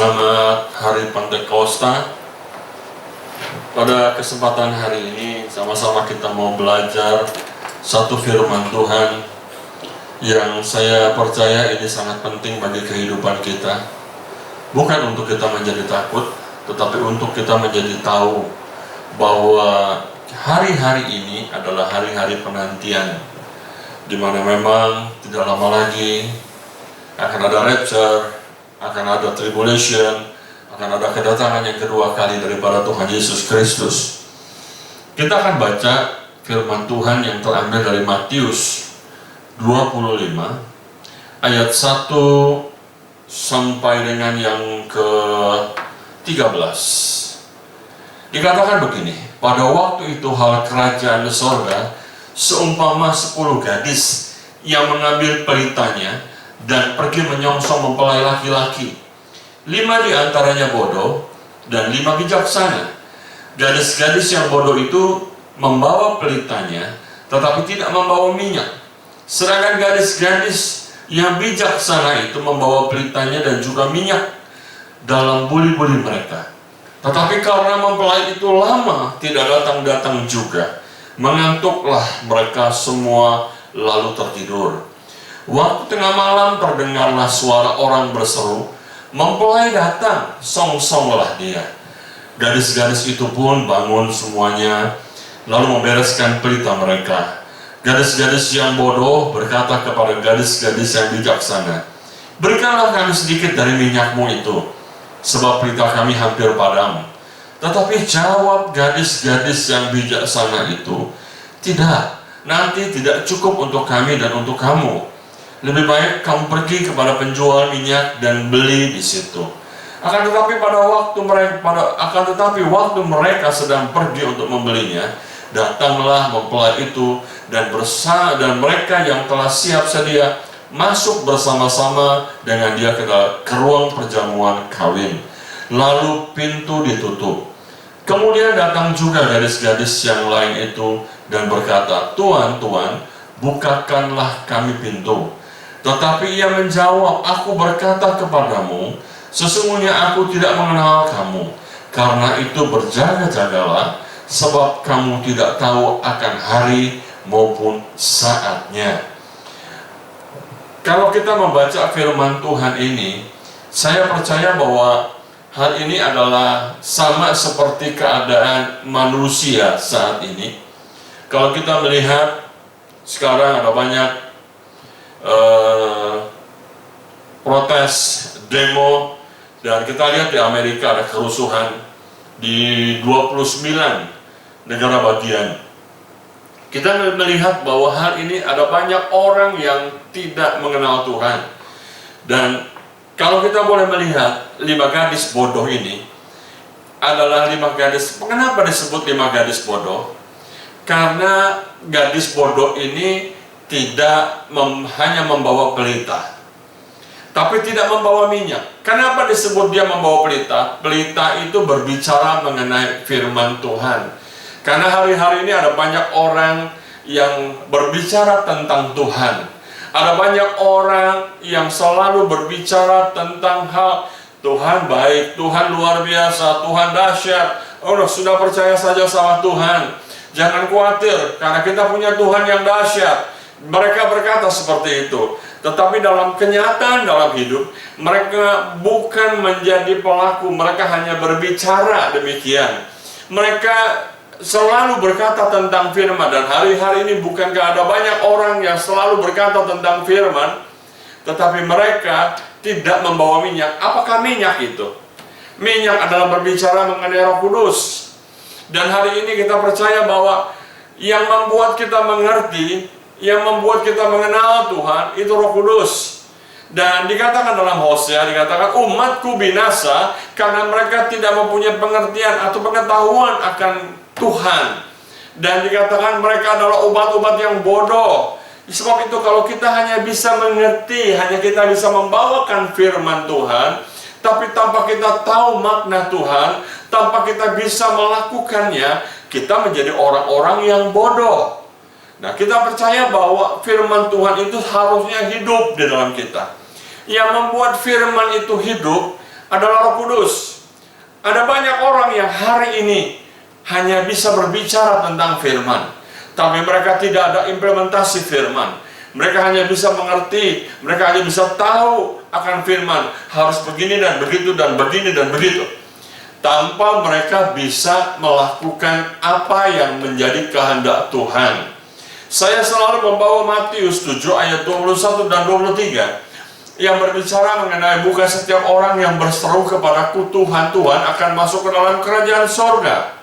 Selamat Hari Pantekosta. Pada kesempatan hari ini sama-sama kita mau belajar satu firman Tuhan yang saya percaya ini sangat penting bagi kehidupan kita. Bukan untuk kita menjadi takut, tetapi untuk kita menjadi tahu bahwa hari-hari ini adalah hari-hari penantian, di mana memang tidak lama lagi akan ada rapture, akan ada tribulation, akan ada kedatangan yang kedua kali daripada Tuhan Yesus Kristus. Kita akan baca firman Tuhan yang terambil dari Matius 25 ayat 1 sampai dengan yang ke-13. Dikatakan begini, pada waktu itu hal kerajaan di sorga seumpama 10 gadis yang mengambil pelitanya dan pergi menyongsong mempelai laki-laki. 5 di antaranya bodoh dan 5 bijaksana. Gadis-gadis yang bodoh itu membawa pelitanya tetapi tidak membawa minyak. Sedangkan gadis-gadis yang bijaksana itu membawa pelitanya dan juga minyak dalam buli-buli mereka. Tetapi karena mempelai itu lama tidak datang-datang juga, mengantuklah mereka semua lalu tertidur. Waktu tengah malam terdengarlah suara orang berseru, "Mempelai datang, songsonglah dia." Gadis-gadis itu pun bangun semuanya, lalu membereskan pelita mereka. Gadis-gadis yang bodoh berkata kepada gadis-gadis yang bijaksana, "Berikanlah kami sedikit dari minyakmu itu, sebab pelita kami hampir padam." Tetapi jawab gadis-gadis yang bijaksana itu, "Tidak, nanti tidak cukup untuk kami dan untuk kamu. Lebih baik kamu pergi kepada penjual minyak dan beli di situ." Akan tetapi waktu mereka sedang pergi untuk membelinya, datanglah mempelai itu dan mereka yang telah siap sedia masuk bersama-sama dengan dia ke ruang perjamuan kawin. Lalu pintu ditutup. Kemudian datang juga gadis-gadis yang lain itu dan berkata, "Tuan, Tuan, bukakanlah kami pintu." Tetapi ia menjawab, "Aku berkata kepadamu, sesungguhnya aku tidak mengenal kamu. Karena itu berjaga-jagalah, sebab kamu tidak tahu akan hari maupun saatnya." Kalau kita membaca firman Tuhan ini, saya percaya bahwa hal ini adalah sama seperti keadaan manusia saat ini. Kalau kita melihat sekarang ada banyak protes, demo, dan kita lihat di Amerika ada kerusuhan di 29 negara bagian. Kita melihat bahwa hal ini ada banyak orang yang tidak mengenal Tuhan. Dan kalau kita boleh melihat 5 gadis bodoh ini adalah 5 gadis. Kenapa disebut 5 gadis bodoh? Karena gadis bodoh ini tidak hanya membawa pelita, tapi tidak membawa minyak. Kenapa disebut dia membawa pelita? Pelita itu berbicara mengenai firman Tuhan. Karena hari-hari ini ada banyak orang yang berbicara tentang Tuhan. Ada banyak orang yang selalu berbicara tentang hal Tuhan baik, Tuhan luar biasa, Tuhan dahsyat. Oh, sudah percaya saja sama Tuhan. Jangan khawatir, karena kita punya Tuhan yang dahsyat. Mereka berkata seperti itu, tetapi dalam kenyataan dalam hidup mereka bukan menjadi pelaku, mereka hanya berbicara demikian. Mereka selalu berkata tentang firman, dan hari-hari ini bukankah ada banyak orang yang selalu berkata tentang firman, tetapi mereka tidak membawa minyak. Apakah minyak itu? Minyak adalah berbicara mengenai Roh Kudus. Dan hari ini kita percaya bahwa yang membuat kita mengerti, yang membuat kita mengenal Tuhan itu Roh Kudus. Dan dikatakan dalam Hosea, dikatakan umatku binasa karena mereka tidak mempunyai pengertian atau pengetahuan akan Tuhan. Dan dikatakan mereka adalah umat-umat yang bodoh. Sebab itu kalau kita hanya bisa mengerti, hanya kita bisa membawakan firman Tuhan, tapi tanpa kita tahu makna Tuhan, tanpa kita bisa melakukannya, kita menjadi orang-orang yang bodoh. Nah, kita percaya bahwa firman Tuhan itu harusnya hidup di dalam kita. Yang membuat firman itu hidup adalah Roh Kudus. Ada banyak orang yang hari ini hanya bisa berbicara tentang firman, tapi mereka tidak ada implementasi firman. Mereka hanya bisa mengerti, mereka hanya bisa tahu akan firman, harus begini dan begitu dan begini dan begitu, tanpa mereka bisa melakukan apa yang menjadi kehendak Tuhan. Saya selalu membawa Matius 7 ayat 21 dan 23 yang berbicara mengenai bukan setiap orang yang berseru kepadaku Tuhan, Tuhan akan masuk ke dalam kerajaan sorga,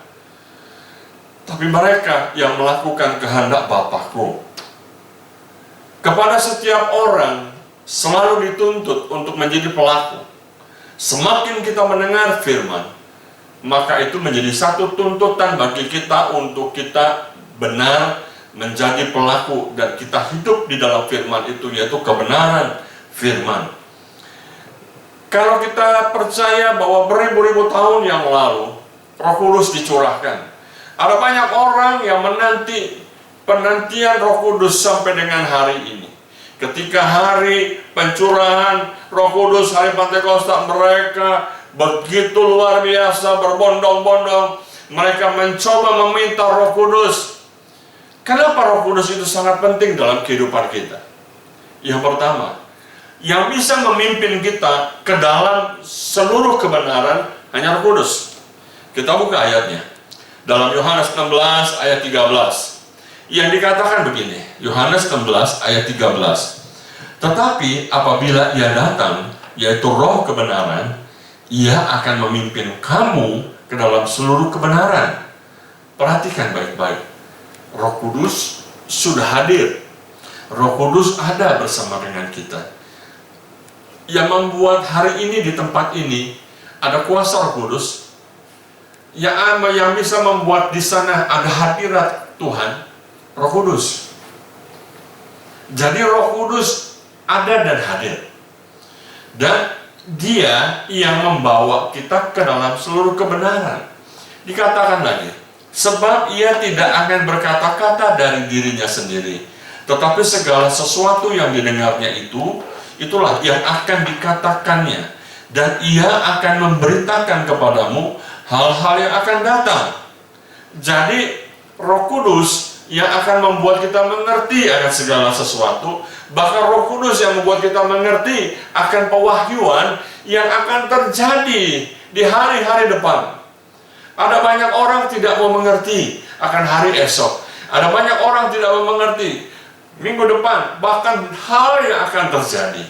tapi mereka yang melakukan kehendak Bapakku. Kepada setiap orang selalu dituntut untuk menjadi pelaku. Semakin kita mendengar firman, maka itu menjadi satu tuntutan bagi kita untuk kita benar menjadi pelaku, dan kita hidup di dalam firman itu, yaitu kebenaran firman. Kalau kita percaya bahwa beribu-ribu tahun yang lalu Roh Kudus dicurahkan, ada banyak orang yang menanti penantian Roh Kudus sampai dengan hari ini. Ketika hari pencurahan Roh Kudus, hari Pentakosta, mereka begitu luar biasa, berbondong-bondong. Mereka mencoba meminta Roh Kudus. Kenapa Roh Kudus itu sangat penting dalam kehidupan kita? Yang pertama, yang bisa memimpin kita ke dalam seluruh kebenaran hanya Roh Kudus. Kita buka ayatnya. Dalam Yohanes 16 ayat 13. Yang dikatakan begini, Yohanes 16 ayat 13. Tetapi apabila Ia datang, yaitu Roh kebenaran, Ia akan memimpin kamu ke dalam seluruh kebenaran. Perhatikan baik-baik. Roh Kudus sudah hadir. Roh Kudus ada bersama dengan kita. Yang membuat hari ini di tempat ini ada kuasa Roh Kudus. Yang bisa membuat di sana ada hadirat Tuhan, Roh Kudus. Jadi Roh Kudus ada dan hadir. Dan Dia yang membawa kita ke dalam seluruh kebenaran. Dikatakan lagi, sebab Ia tidak akan berkata-kata dari dirinya sendiri, tetapi segala sesuatu yang didengarnya itulah yang akan dikatakannya, dan Ia akan memberitakan kepadamu hal-hal yang akan datang. Jadi Roh Kudus yang akan membuat kita mengerti akan segala sesuatu. Bahkan Roh Kudus yang membuat kita mengerti akan pewahyuan yang akan terjadi di hari-hari depan. Ada banyak orang tidak mau mengerti akan hari esok. Ada banyak orang tidak mau mengerti minggu depan, bahkan hal yang akan terjadi.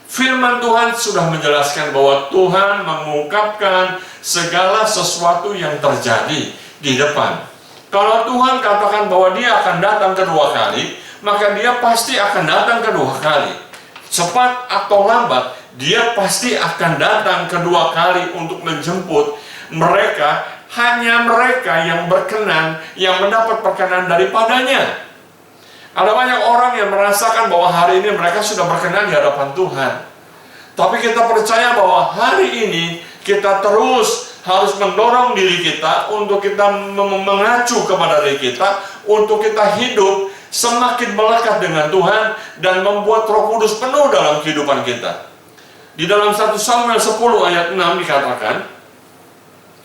Firman Tuhan sudah menjelaskan bahwa Tuhan mengungkapkan segala sesuatu yang terjadi di depan. Kalau Tuhan katakan bahwa Dia akan datang kedua kali, maka Dia pasti akan datang kedua kali. Cepat atau lambat, Dia pasti akan datang kedua kali untuk menjemput mereka, hanya mereka yang berkenan, yang mendapat perkenan daripadanya. Ada banyak orang yang merasakan bahwa hari ini mereka sudah berkenan di hadapan Tuhan. Tapi kita percaya bahwa hari ini kita terus harus mendorong diri kita untuk kita mengacu kepada diri kita, untuk kita hidup semakin melekat dengan Tuhan dan membuat Roh Kudus penuh dalam kehidupan kita. Di dalam 1 Samuel 10 ayat 6 dikatakan,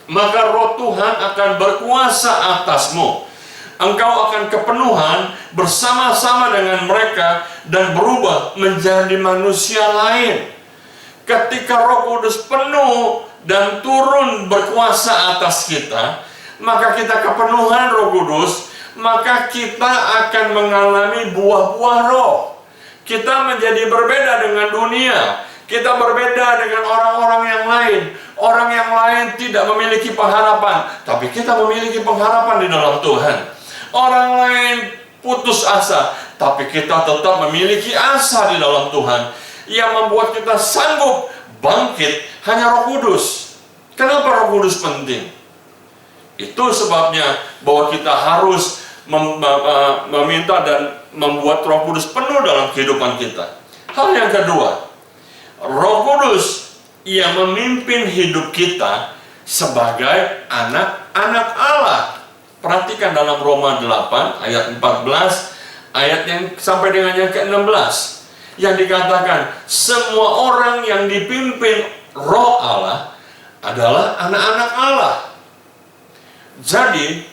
maka Roh Tuhan akan berkuasa atasmu. Engkau akan kepenuhan bersama-sama dengan mereka dan berubah menjadi manusia lain. Ketika Roh Kudus penuh dan turun berkuasa atas kita, maka kita kepenuhan Roh Kudus, maka kita akan mengalami buah-buah roh. Kita menjadi berbeda dengan dunia. Kita berbeda dengan orang-orang yang lain. Orang yang lain tidak memiliki pengharapan, tapi kita memiliki pengharapan di dalam Tuhan. Orang lain putus asa, tapi kita tetap memiliki asa di dalam Tuhan. Yang membuat kita sanggup bangkit hanya Roh Kudus. Kenapa Roh Kudus penting? Itu sebabnya bahwa kita harus meminta dan membuat Roh Kudus penuh dalam kehidupan kita. Hal yang kedua, Roh Kudus yang memimpin hidup kita sebagai anak-anak Allah. Perhatikan dalam Roma 8 ayat 14, ayat yang sampai dengan yang ke-16, yang dikatakan semua orang yang dipimpin Roh Allah adalah anak-anak Allah. Jadi,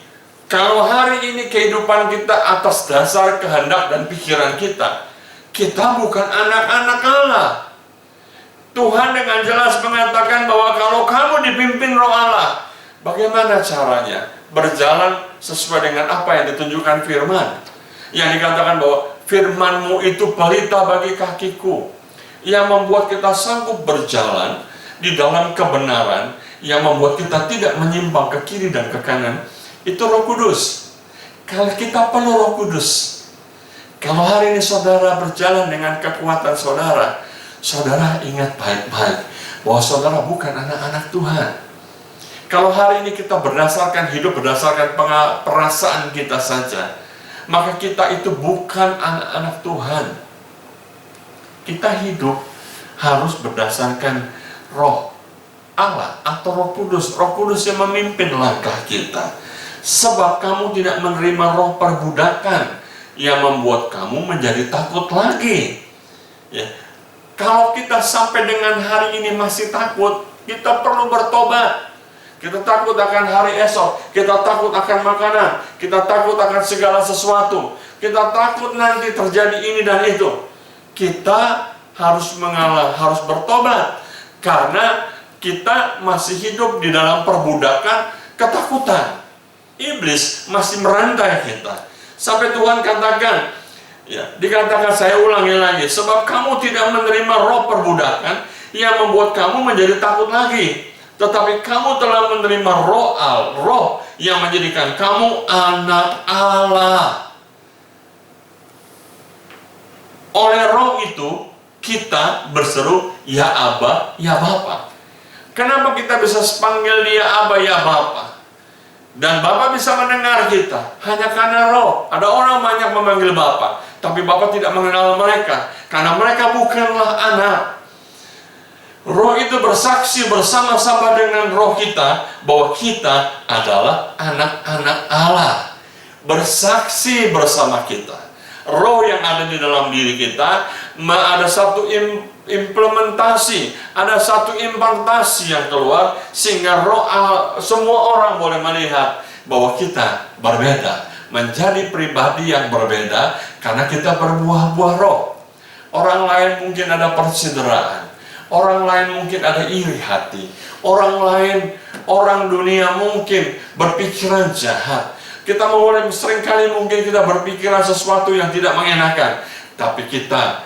kalau hari ini kehidupan kita atas dasar kehendak dan pikiran kita, kita bukan anak-anak Allah. Tuhan dengan jelas mengatakan bahwa kalau kamu dipimpin Roh Allah, bagaimana caranya? Berjalan sesuai dengan apa yang ditunjukkan firman. Yang dikatakan bahwa firman-Mu itu pelita bagi kakiku, yang membuat kita sanggup berjalan di dalam kebenaran, yang membuat kita tidak menyimpang ke kiri dan ke kanan. Itu Roh Kudus. Kalau kita perlu Roh Kudus. Kalau hari ini saudara berjalan dengan kekuatan saudara, saudara ingat baik-baik bahwa saudara bukan anak-anak Tuhan. Kalau hari ini kita berdasarkan hidup, berdasarkan perasaan kita saja, maka kita itu bukan anak-anak Tuhan. Kita hidup harus berdasarkan Roh Allah atau Roh Kudus. Roh Kudus yang memimpin langkah kita. Sebab kamu tidak menerima roh perbudakan yang membuat kamu menjadi takut lagi. Ya. Kalau kita sampai dengan hari ini masih takut, kita perlu bertobat. Kita takut akan hari esok, kita takut akan makanan, kita takut akan segala sesuatu, kita takut nanti terjadi ini dan itu. Kita harus mengalah, harus bertobat, karena kita masih hidup di dalam perbudakan ketakutan. Iblis masih merantai kita. Sampai Tuhan katakan, ya, dikatakan, saya ulangi lagi, sebab kamu tidak menerima roh perbudakan yang membuat kamu menjadi takut lagi, tetapi kamu telah menerima roh yang menjadikan kamu anak Allah. Oleh roh itu kita berseru, ya Aba, ya Bapa. Kenapa kita bisa panggil dia Aba, ya Bapa? Dan Bapa bisa mendengar kita hanya karena roh. Ada orang banyak memanggil Bapa, tapi Bapa tidak mengenal mereka, karena mereka bukanlah anak. Roh itu bersaksi bersama-sama dengan roh kita bahwa kita adalah anak-anak Allah. Bersaksi bersama kita. Roh yang ada di dalam diri kita, ada satu implementasi, ada satu impartasi yang keluar, sehingga roh semua orang boleh melihat bahwa kita berbeda, menjadi pribadi yang berbeda, karena kita berbuah-buah roh. Orang lain mungkin ada persideraan, orang lain mungkin ada iri hati, orang dunia mungkin berpikiran jahat. Kita mulai seringkali mungkin kita berpikiran sesuatu yang tidak mengenakan, tapi kita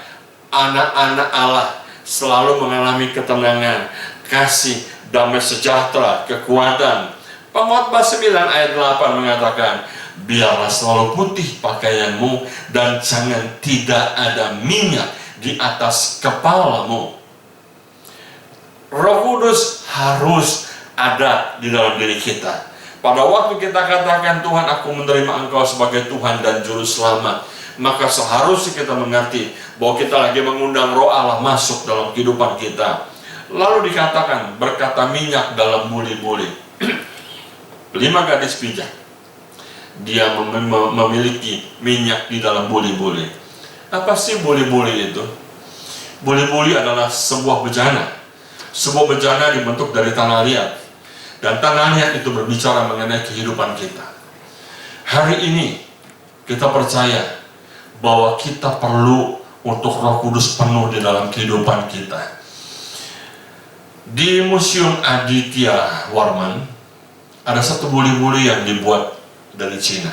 anak-anak Allah selalu mengalami ketenangan, kasih, damai sejahtera, kekuatan. Pengkhotbah 9 ayat 8 mengatakan, biarlah selalu putih pakaianmu dan jangan tidak ada minyak di atas kepalamu. Roh Kudus harus ada di dalam diri kita. Pada waktu kita katakan, Tuhan, aku menerima Engkau sebagai Tuhan dan Juru Selamat, maka seharusnya kita mengerti bahwa kita lagi mengundang roh Allah masuk dalam kehidupan kita. Lalu dikatakan, berkata minyak dalam buli-buli. 5 gadis bijak, dia memiliki minyak di dalam buli-buli. Apa sih buli-buli itu? Buli-buli adalah sebuah bejana. Sebuah bejana dibentuk dari tanah liat. Dan tanah liat itu berbicara mengenai kehidupan kita. Hari ini kita percaya bahwa kita perlu untuk Roh Kudus penuh di dalam kehidupan kita. Di Museum Aditya Warman ada satu buli-buli yang dibuat dari Cina.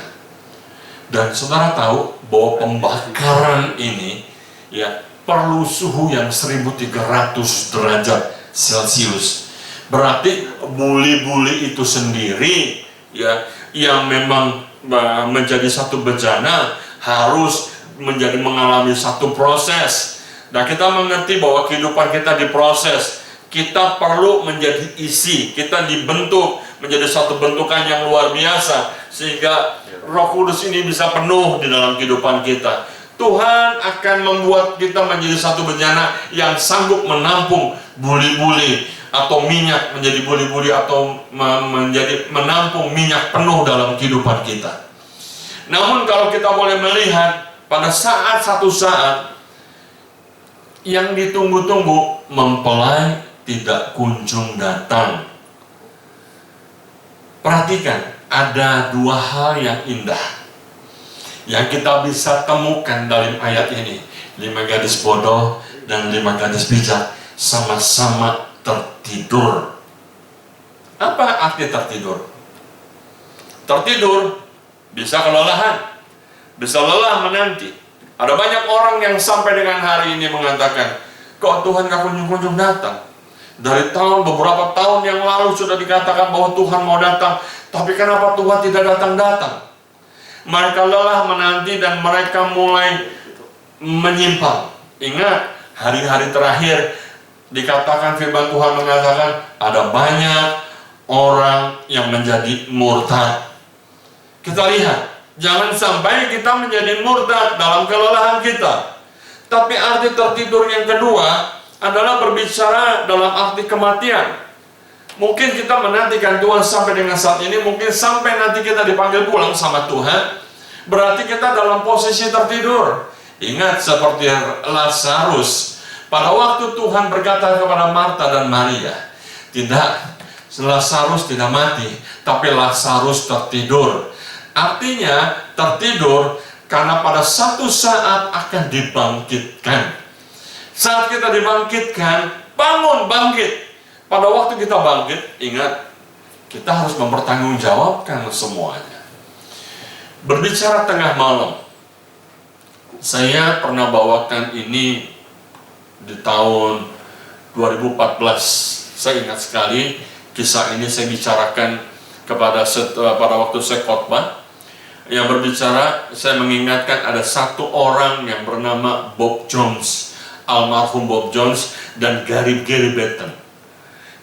Dan saudara tahu bahwa pembakaran ini ya perlu suhu yang 1300 derajat Celcius. Berarti buli-buli itu sendiri ya yang memang menjadi satu bejana harus mengalami satu proses. Nah, kita mengerti bahwa kehidupan kita diproses. Kita perlu menjadi isi, kita dibentuk menjadi satu bentukan yang luar biasa sehingga Roh Kudus ini bisa penuh di dalam kehidupan kita. Tuhan akan membuat kita menjadi satu bejana yang sanggup menampung buli-buli atau minyak menjadi buli-buli atau menampung minyak penuh dalam kehidupan kita. Namun kalau kita boleh melihat pada satu saat yang ditunggu-tunggu mempelai tidak kunjung datang. Perhatikan, ada dua hal yang indah yang kita bisa temukan dalam ayat ini. 5 gadis bodoh dan 5 gadis bijak sama-sama tertidur. Apa arti tertidur? Tertidur bisa kelelahan, bisa lelah menanti. Ada banyak orang yang sampai dengan hari ini mengatakan, kok Tuhan gak kunjung-kunjung datang? Dari beberapa tahun yang lalu sudah dikatakan bahwa Tuhan mau datang, tapi kenapa Tuhan tidak datang-datang? Mereka lelah menanti dan mereka mulai menyimpang. Ingat, hari-hari terakhir dikatakan firman Tuhan mengatakan ada banyak orang yang menjadi murtad. Kita lihat, jangan sampai kita menjadi murtad dalam kelelahan kita. Tapi arti tertidur yang kedua adalah berbicara dalam arti kematian. Mungkin kita menantikan Tuhan sampai dengan saat ini, mungkin sampai nanti kita dipanggil pulang sama Tuhan, berarti kita dalam posisi tertidur. Ingat seperti Lazarus, pada waktu Tuhan berkata kepada Marta dan Maria, tidak, Lazarus tidak mati, tapi Lazarus tertidur. Artinya tertidur karena pada satu saat akan dibangkitkan. Saat kita dibangkitkan, bangun, bangkit. Pada waktu kita bangkit, ingat, kita harus mempertanggungjawabkan semuanya. Berbicara tengah malam, saya pernah bawakan ini di tahun 2014. Saya ingat sekali kisah ini saya bicarakan pada waktu saya khotbah. Yang berbicara, saya mengingatkan ada satu orang yang bernama Bob Jones, almarhum Bob Jones, dan Gary Betten.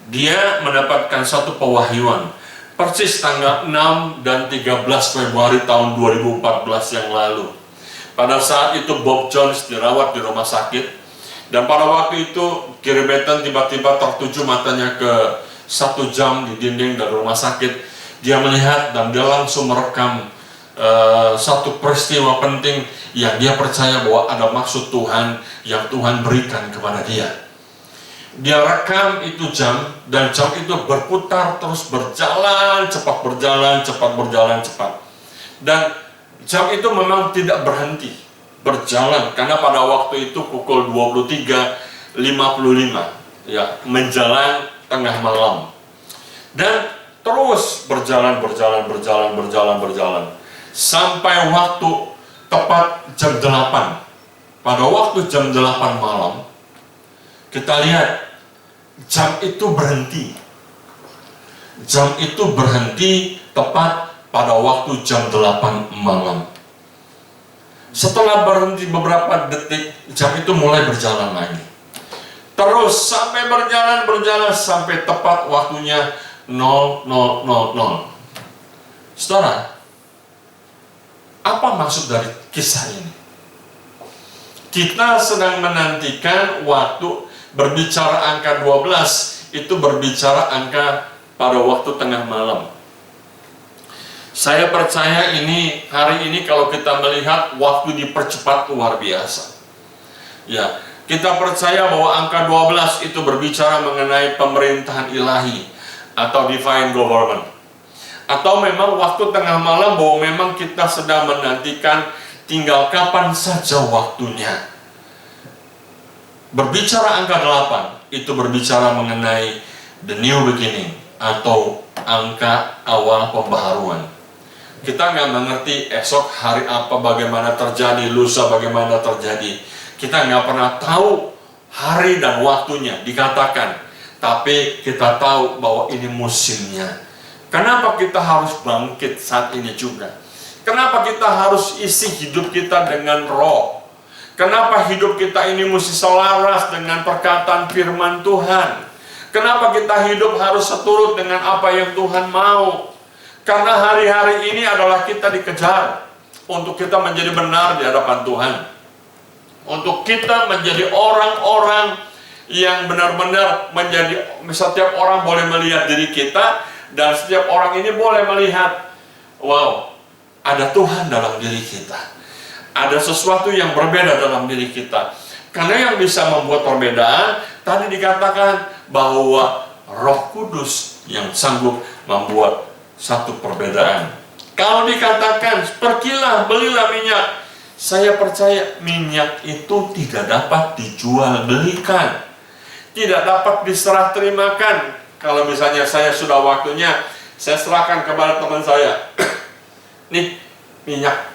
Dia mendapatkan satu pewahyuan persis tanggal 6 dan 13 Februari tahun 2014 yang lalu. Pada saat itu Bob Jones dirawat di rumah sakit, dan pada waktu itu Gary Betten tiba-tiba tertuju matanya ke 1 jam di dinding dari rumah sakit. Dia melihat dan dia langsung merekam satu peristiwa penting yang dia percaya bahwa ada maksud Tuhan yang Tuhan berikan kepada dia. Dia rekam itu jam, dan jam itu berputar terus, berjalan cepat. Dan jam itu memang tidak berhenti berjalan, karena pada waktu itu pukul 23.55 ya, menjelang tengah malam. Dan terus berjalan sampai waktu tepat jam 8. Pada waktu jam 8 malam, kita lihat jam itu berhenti. Jam itu berhenti tepat pada waktu jam 8 malam. Setelah berhenti beberapa detik, jam itu mulai berjalan lagi. Terus sampai berjalan sampai tepat waktunya 00:00. Saudara, apa maksud dari kisah ini? Kita sedang menantikan waktu. Berbicara angka 12 itu berbicara angka pada waktu tengah malam. Saya percaya ini hari ini kalau kita melihat waktu dipercepat luar biasa. Ya, kita percaya bahwa angka 12 itu berbicara mengenai pemerintahan ilahi atau divine government. Atau memang waktu tengah malam bahwa memang kita sedang menantikan tinggal kapan saja waktunya. Berbicara angka 8 itu berbicara mengenai the new beginning atau angka awal pembaharuan. Kita nggak mengerti esok hari apa, bagaimana terjadi, lusa bagaimana terjadi. Kita nggak pernah tahu hari dan waktunya dikatakan, tapi kita tahu bahwa ini musimnya. Kenapa kita harus bangkit saat ini juga? Kenapa kita harus isi hidup kita dengan roh? Kenapa hidup kita ini mesti selaras dengan perkataan firman Tuhan? Kenapa kita hidup harus seturut dengan apa yang Tuhan mau? Karena hari-hari ini adalah kita dikejar untuk kita menjadi benar di hadapan Tuhan. Untuk kita menjadi orang-orang yang benar-benar menjadi, setiap orang boleh melihat diri kita, dan setiap orang ini boleh melihat, wow, ada Tuhan dalam diri kita. Ada sesuatu yang berbeda dalam diri kita. Karena yang bisa membuat perbedaan, tadi dikatakan bahwa Roh Kudus yang sanggup membuat satu perbedaan. Kalau dikatakan, pergilah belilah minyak, saya percaya minyak itu tidak dapat dijual belikan, tidak dapat diserah terimakan. Kalau misalnya saya sudah waktunya, saya serahkan kepada teman saya, nih minyak,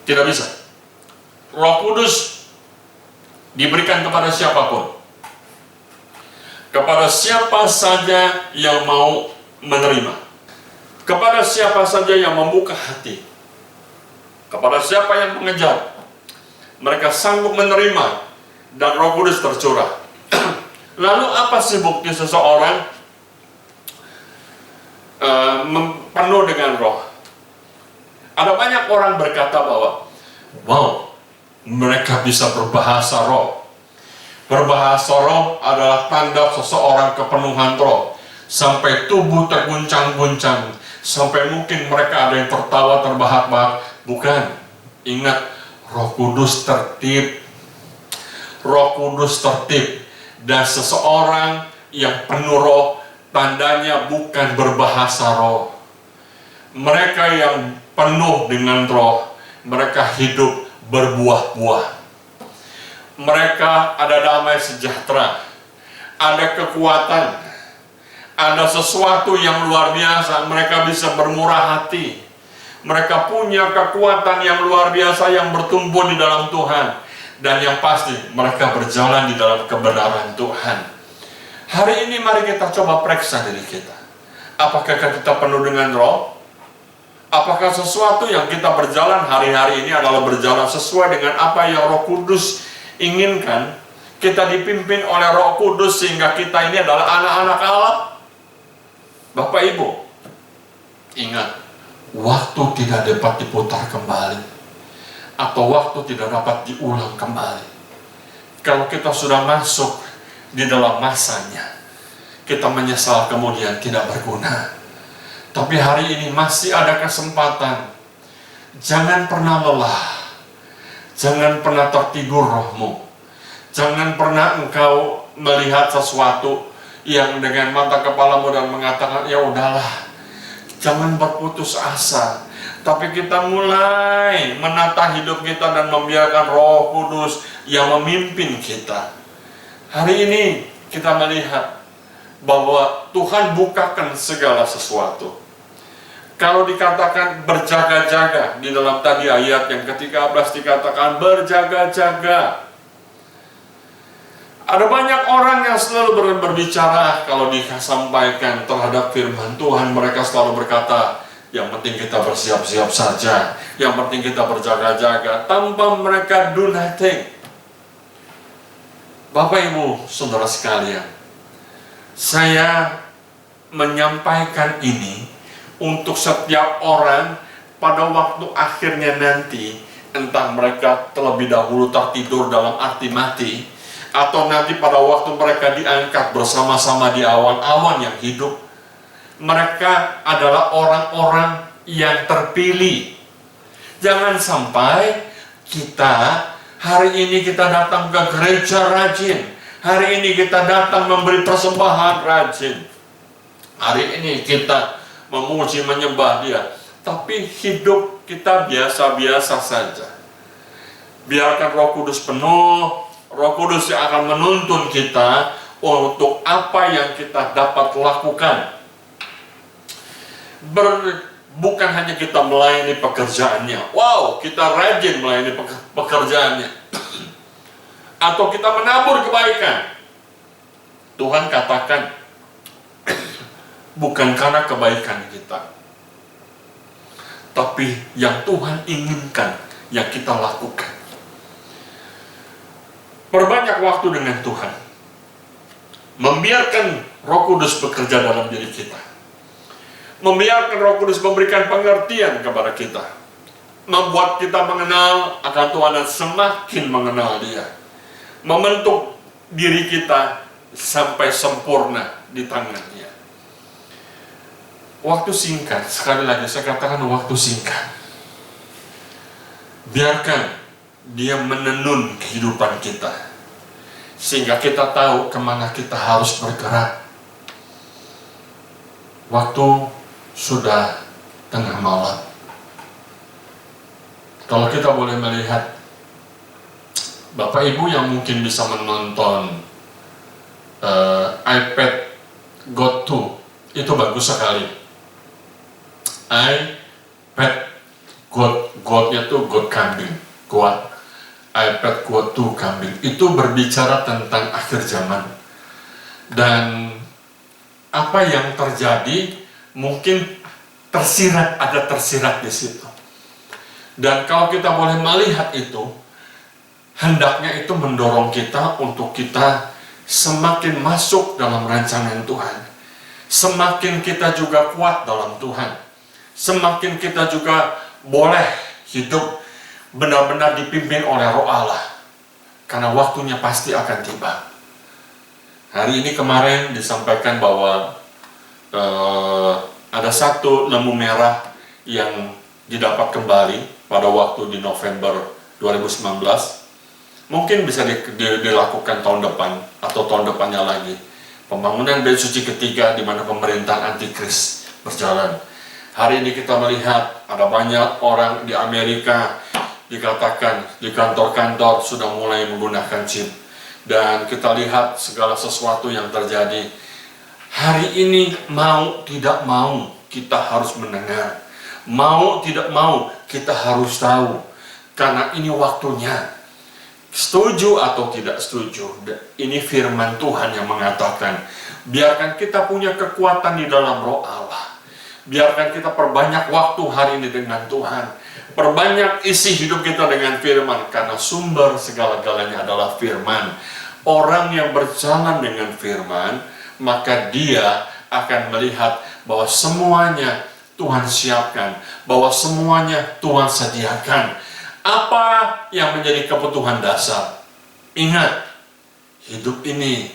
tidak bisa. Roh Kudus diberikan kepada siapapun, kepada siapa saja yang mau menerima, kepada siapa saja yang membuka hati, kepada siapa yang mengejar, mereka sanggup menerima dan Roh Kudus tercurah. Lalu apa sih bukti seseorang penuh dengan roh? Ada banyak orang berkata bahwa, wow, mereka bisa berbahasa roh. Berbahasa roh adalah tanda seseorang kepenuhan roh. Sampai tubuh terguncang-guncang, sampai mungkin mereka ada yang tertawa terbahak-bahak. Bukan, ingat, Roh Kudus tertib. Roh Kudus tertib. Dan seseorang yang penuh roh, tandanya bukan berbahasa roh. Mereka yang penuh dengan roh, mereka hidup berbuah-buah. Mereka ada damai sejahtera, ada kekuatan, ada sesuatu yang luar biasa. Mereka bisa bermurah hati. Mereka punya kekuatan yang luar biasa yang bertumbuh di dalam Tuhan. Dan yang pasti mereka berjalan di dalam kebenaran Tuhan. Hari ini mari kita coba periksa diri kita. Apakah kita penuh dengan roh? Apakah sesuatu yang kita berjalan hari-hari ini adalah berjalan sesuai dengan apa yang Roh Kudus inginkan? Kita dipimpin oleh Roh Kudus sehingga kita ini adalah anak-anak Allah. Bapak Ibu, ingat, waktu tidak dapat diputar kembali, atau waktu tidak dapat diulang kembali. Kalau kita sudah masuk di dalam masanya, kita menyesal kemudian tidak berguna. Tapi hari ini masih ada kesempatan. Jangan pernah lelah, jangan pernah tertidur rohmu, jangan pernah engkau melihat sesuatu yang dengan mata kepalamu dan mengatakan, ya udahlah, jangan berputus asa. Tapi kita mulai menata hidup kita dan membiarkan Roh Kudus yang memimpin kita. Hari ini kita melihat bahwa Tuhan bukakan segala sesuatu. Kalau dikatakan berjaga-jaga, di dalam tadi ayat yang ke-13 dikatakan berjaga-jaga. Ada banyak orang yang selalu berbicara kalau disampaikan terhadap firman Tuhan, mereka selalu berkata, yang penting kita bersiap-siap saja, yang penting kita berjaga-jaga, tanpa mereka do nothing. Bapak Ibu, saudara sekalian, saya menyampaikan ini untuk setiap orang pada waktu akhirnya nanti, entah mereka terlebih dahulu tertidur dalam arti mati, atau nanti pada waktu mereka diangkat bersama-sama di awan-awan yang hidup, mereka adalah orang-orang yang terpilih. Jangan sampai kita hari ini kita datang ke gereja rajin, hari ini kita datang memberi persembahan rajin, hari ini kita memuji menyembah Dia, tapi hidup kita biasa-biasa saja. Biarkan Roh Kudus penuh. Roh Kudus yang akan menuntun kita untuk apa yang kita dapat lakukan. Bukan hanya kita melayani pekerjaannya, wow, kita rajin melayani pekerjaannya, atau kita menabur kebaikan. Tuhan katakan, bukan karena kebaikan kita, tapi yang Tuhan inginkan, yang kita lakukan. Perbanyak waktu dengan Tuhan, membiarkan Roh Kudus bekerja dalam diri kita, membiarkan Roh Kudus memberikan pengertian kepada kita, membuat kita mengenal akan Tuhan dan semakin mengenal Dia, membentuk diri kita sampai sempurna di tangan-Nya. Waktu singkat, sekali lagi saya katakan waktu singkat. Biarkan Dia menenun kehidupan kita, sehingga kita tahu kemana kita harus bergerak. Waktu sudah tengah malam. Kalau kita boleh melihat, Bapak Ibu yang mungkin bisa menonton iPad God 2, itu bagus sekali. iPad God-nya tuh God kambing, God. iPad God 2 kambing, itu berbicara tentang akhir zaman. Dan apa yang terjadi mungkin ada tersirat di situ. Dan kalau kita boleh melihat itu, hendaknya itu mendorong kita untuk kita semakin masuk dalam rancangan Tuhan. Semakin kita juga kuat dalam Tuhan. Semakin kita juga boleh hidup benar-benar dipimpin oleh Roh Allah. Karena waktunya pasti akan tiba. Hari ini kemarin disampaikan bahwa ada satu lembu merah yang didapat kembali pada waktu di November 2019. Mungkin bisa dilakukan tahun depan atau tahun depannya lagi. Pembangunan bait suci ketiga di mana pemerintahan antikris berjalan. Hari ini kita melihat ada banyak orang di Amerika dikatakan di kantor-kantor sudah mulai menggunakan chip. Dan kita lihat segala sesuatu yang terjadi. Hari ini mau tidak mau kita harus mendengar. Mau tidak mau kita harus tahu. Karena ini waktunya. Setuju atau tidak setuju, ini firman Tuhan yang mengatakan, biarkan kita punya kekuatan di dalam Roh Allah. Biarkan kita perbanyak waktu hari ini dengan Tuhan. Perbanyak isi hidup kita dengan firman, karena sumber segala-galanya adalah firman. Orang yang berjalan dengan firman, maka dia akan melihat bahwa semuanya Tuhan siapkan, bahwa semuanya Tuhan sediakan. Apa yang menjadi kebutuhan dasar? Ingat, hidup ini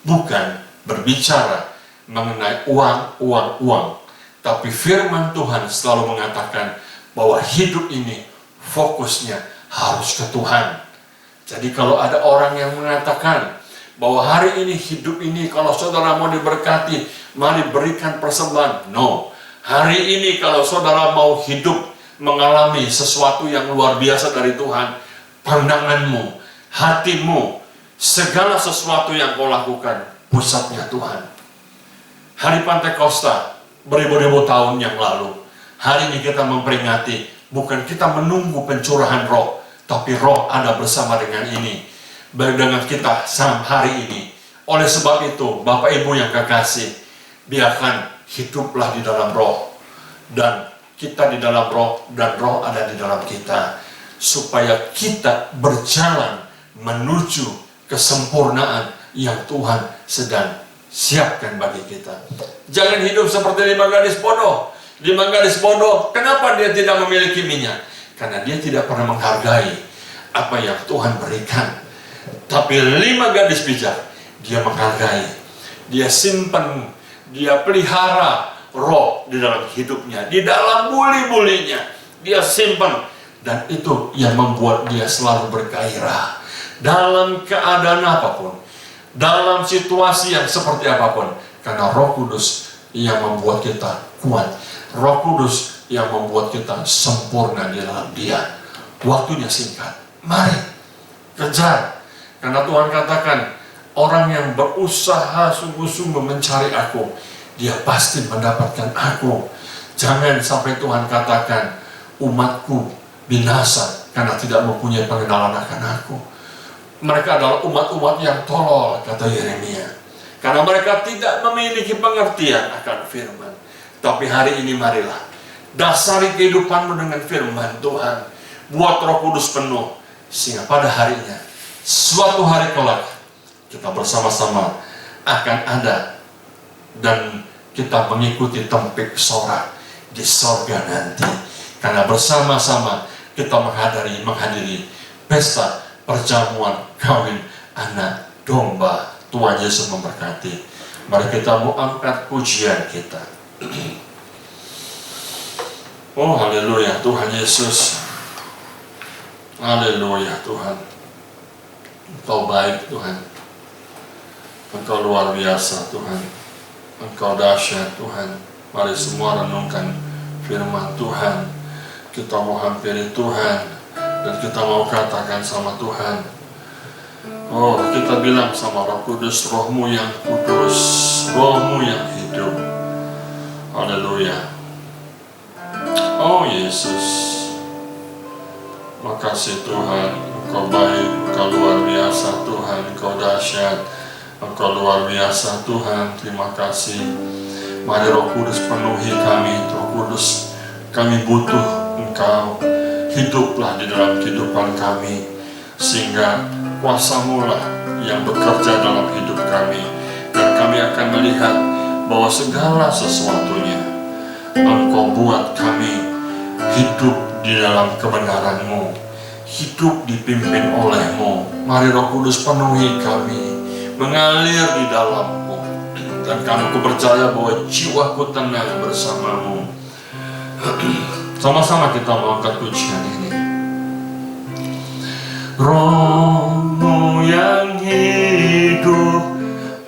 bukan berbicara mengenai uang. Tapi firman Tuhan selalu mengatakan bahwa hidup ini fokusnya harus ke Tuhan. Jadi kalau ada orang yang mengatakan bahwa hari ini hidup ini kalau saudara mau diberkati, mari berikan persembahan. No, hari ini kalau saudara mau hidup mengalami sesuatu yang luar biasa dari Tuhan, pandanganmu, hatimu, segala sesuatu yang kau lakukan, pusatnya Tuhan. Hari Pentakosta beribu-ribu tahun yang lalu, hari ini kita memperingati, bukan kita menunggu pencurahan Roh, tapi Roh ada bersama dengan kita hari ini. Oleh sebab itu, Bapak Ibu yang kekasih, biarkan hiduplah di dalam Roh, dan kita di dalam Roh, dan Roh ada di dalam kita, supaya kita berjalan menuju kesempurnaan yang Tuhan sedang siapkan bagi kita. Jangan hidup seperti 5 gadis bodoh. 5 gadis bodoh, kenapa dia tidak memiliki minyak? Karena dia tidak pernah menghargai apa yang Tuhan berikan. Tapi 5 gadis bijak, dia menghargai, dia simpan, dia pelihara Roh di dalam hidupnya, di dalam buli-bulinya dia simpan, dan itu yang membuat dia selalu bergairah dalam keadaan apapun, dalam situasi yang seperti apapun, karena Roh Kudus yang membuat kita kuat, Roh Kudus yang membuat kita sempurna di dalam Dia. Waktunya singkat, mari kejar, karena Tuhan katakan orang yang berusaha sungguh-sungguh mencari Aku, dia pasti mendapatkan Aku. Jangan sampai Tuhan katakan umatku binasa karena tidak mempunyai pengenalan akan Aku. Mereka adalah umat-umat yang tolol, kata Yeremia, karena mereka tidak memiliki pengertian akan firman. Tapi hari ini marilah dasari kehidupanmu dengan firman Tuhan. Buat Roh Kudus penuh, sehingga pada harinya, suatu hari kelak, kita bersama-sama akan ada dan kita mengikuti tempik sorak di sorga nanti. Karena bersama-sama kita menghadiri pesta perjamuan kawin anak domba. Tuhan Yesus memberkati. Mari kita mau angkat pujian kita. Oh haleluya Tuhan Yesus. Haleluya Tuhan. Engkau baik Tuhan. Engkau luar biasa Tuhan. Engkau dahsyat Tuhan. Mari semua renungkan firman Tuhan. Kita mau hampiri Tuhan dan kita mau katakan sama Tuhan, oh, kita bilang sama Roh Kudus, Rohmu yang kudus, Rohmu yang hidup. Haleluya. Oh Yesus, makasih Tuhan, Engkau baik, Engkau luar biasa Tuhan, Engkau dahsyat, Engkau luar biasa Tuhan. Terima kasih. Mari Roh Kudus penuhi kami. Roh Kudus, kami butuh Engkau. Hiduplah di dalam kehidupan kami, sehingga kuasa-Mu lah yang bekerja dalam hidup kami, dan kami akan melihat bahwa segala sesuatunya Engkau buat kami hidup di dalam kebenaran-Mu, hidup dipimpin oleh-Mu. Mari Roh Kudus penuhi kami, mengalir di dalam-Mu, dan kami percaya bahwa jiwaku tenang bersama-Mu. Sama-sama kita mengangkat pujian ini. Roh-Mu yang hidup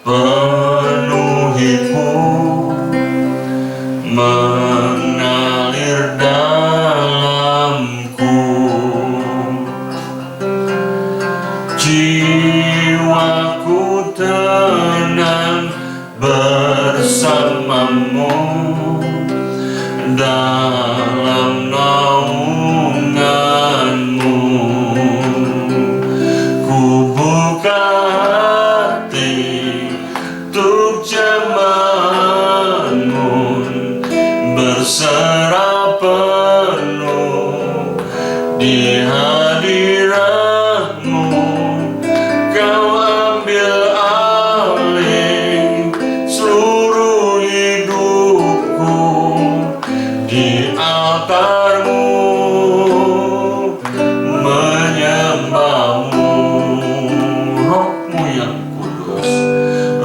penuhiku, mengalir dalamku. Jiwaku tenang bersama-Mu dalam naungan-Mu. Ku buka hati untuk jemaat-Mu, berserah penuh di hadirat-Mu. Kau ambil alih seluruh hidupku di altar-Mu, menyembah-Mu. Roh-Mu yang kudus,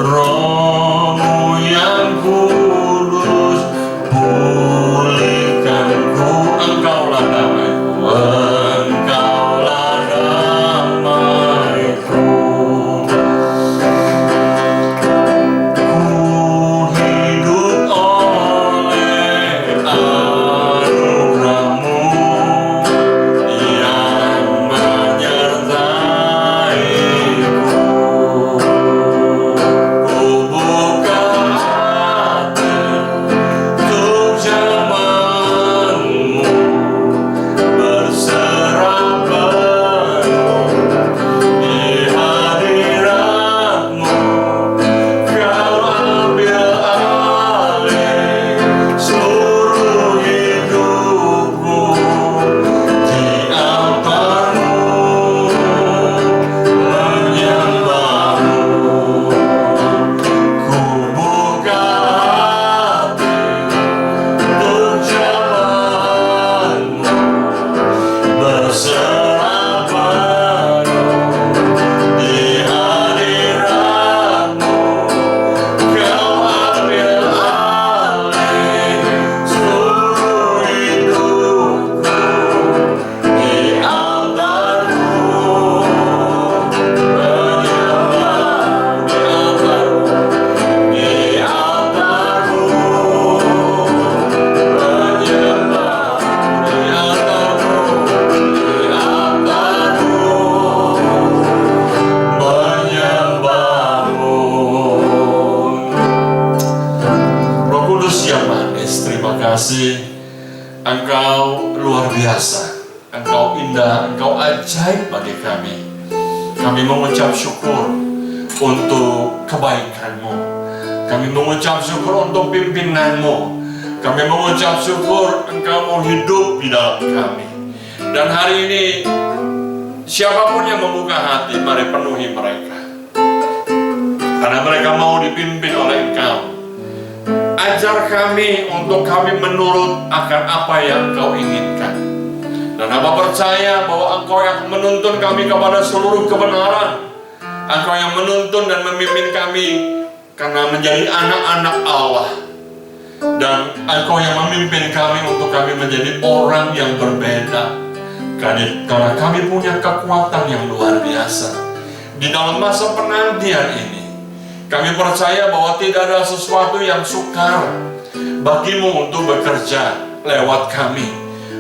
Roh-Mu yang kudus, pulihkanku. Engkaulah damaiku, Engkaulah damaiku. Ku hidup oleh anugerah-Mu yang menyertaiku. Ku buka hati untuk jemaat-Mu, berserah penuh di hadirat-Mu. Kau ambil alih seluruh hidupku di altar-Mu, menyembah-Mu. Ku buka hati untuk jemaat-Mu, berserah penuh di hadirat-Mu. Kau ambil alih seluruh hidupku di altar-Mu, menyembah di altar-Mu, di altar-Mu, menyembah di altar-Mu, di altar-Mu, menyembah-Mu. Roh Kudus yang manis, terima kasih. Engkau luar biasa, Engkau indah, Engkau ajaib bagi kami. Kami mengucap syukur untuk kebaikan-Mu. Kami mengucap syukur untuk pimpinan-Mu. Kami mengucap syukur Engkau mau hidup di dalam kami. Dan hari ini, siapapun yang membuka hati, mari penuhi mereka. Karena mereka mau dipimpin oleh Engkau. Ajar kami untuk kami menurut akan apa yang Engkau inginkan. Dan Hamba percaya bahwa Engkau yang menuntun kami kepada seluruh kebenaran. Engkau yang menuntun dan memimpin kami karena menjadi anak-anak Allah. Dan Engkau yang memimpin kami untuk kami menjadi orang yang berbeda. Karena kami punya kekuatan yang luar biasa. Di dalam masa penantian ini, kami percaya bahwa tidak ada sesuatu yang sukar bagimu untuk bekerja lewat kami.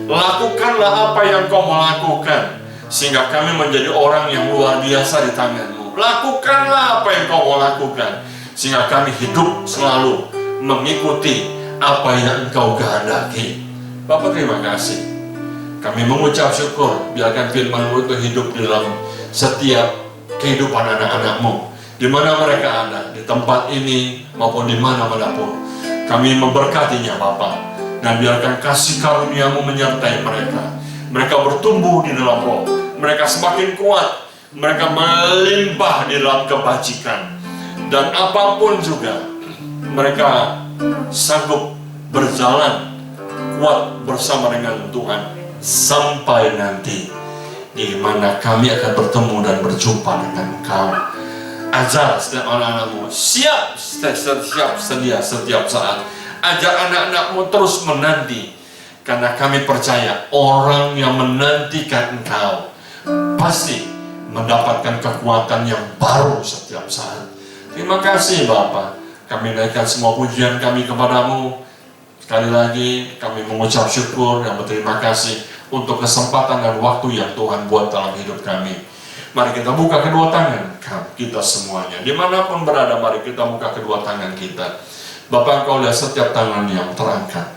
Lakukanlah apa yang kau mau lakukan, sehingga kami menjadi orang yang luar biasa di tangan-Mu. Lakukanlah apa yang kau mau lakukan, sehingga kami hidup selalu mengikuti apa yang Engkau kehendaki. Bapa, terima kasih. Kami mengucap syukur, biarkan firman-Mu itu hidup di dalam setiap kehidupan anak-anak-Mu, di mana mereka ada, di tempat ini maupun di mana-manapun. Kami memberkatinya, Bapa, dan biarkan kasih karunia-Mu menyertai mereka. Mereka bertumbuh di dalam roh, mereka semakin kuat, mereka melimpah di dalam kebajikan, dan apapun juga mereka sanggup berjalan kuat bersama dengan Tuhan sampai nanti di mana kami akan bertemu dan berjumpa dengan Engkau. Ajar setiap anak-anak-Mu siap sedia setiap saat. Ajar anak-anak-Mu terus menanti, karena kami percaya orang yang menantikan Engkau pasti mendapatkan kekuatan yang baru setiap saat. Terima kasih Bapa. Kami naikkan semua pujian kami kepadamu. Sekali lagi kami mengucap syukur dan berterima kasih untuk kesempatan dan waktu yang Tuhan buat dalam hidup kami. Mari kita buka kedua tangan kita semuanya. Dimanapun berada, mari kita buka kedua tangan kita. Bapa, Engkau lihat setiap tangan yang terangkat.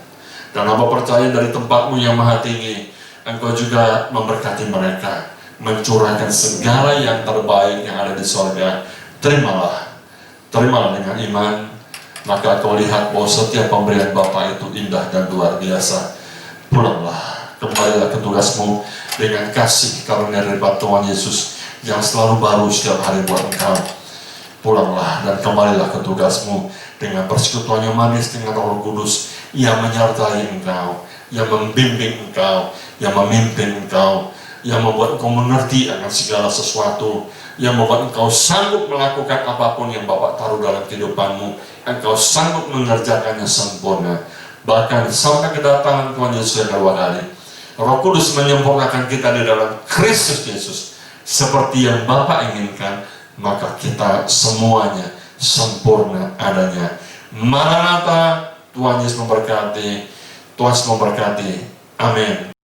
Dan Hamba percaya dari tempat-Mu yang maha tinggi, Engkau juga memberkati mereka, mencurahkan segala yang terbaik yang ada di sorga. Terimalah dengan iman, maka kau lihat bahwa setiap pemberian Bapa itu indah dan luar biasa. Pulanglah, kembalilah ke tugasmu dengan kasih karunia dari Tuhan Yesus yang selalu baru setiap hari buat engkau. Pulanglah dan kembalilah ke tugasmu dengan persekutuan yang manis dengan Roh Kudus yang menyertai engkau, yang membimbing engkau, yang memimpin engkau, yang membuat engkau mengerti akan segala sesuatu, yang membuat engkau sanggup melakukan apapun yang Bapa taruh dalam kehidupanmu. Engkau sanggup mengerjakannya sempurna, bahkan sampai kedatangan Tuhan Yesus yang kedua kali. Roh Kudus menyempurnakan kita di dalam Kristus Yesus seperti yang Bapa inginkan, maka kita semuanya sempurna adanya. Maranatha, Tuhan Yesus memberkati. Tuhan Yesus memberkati. Amin.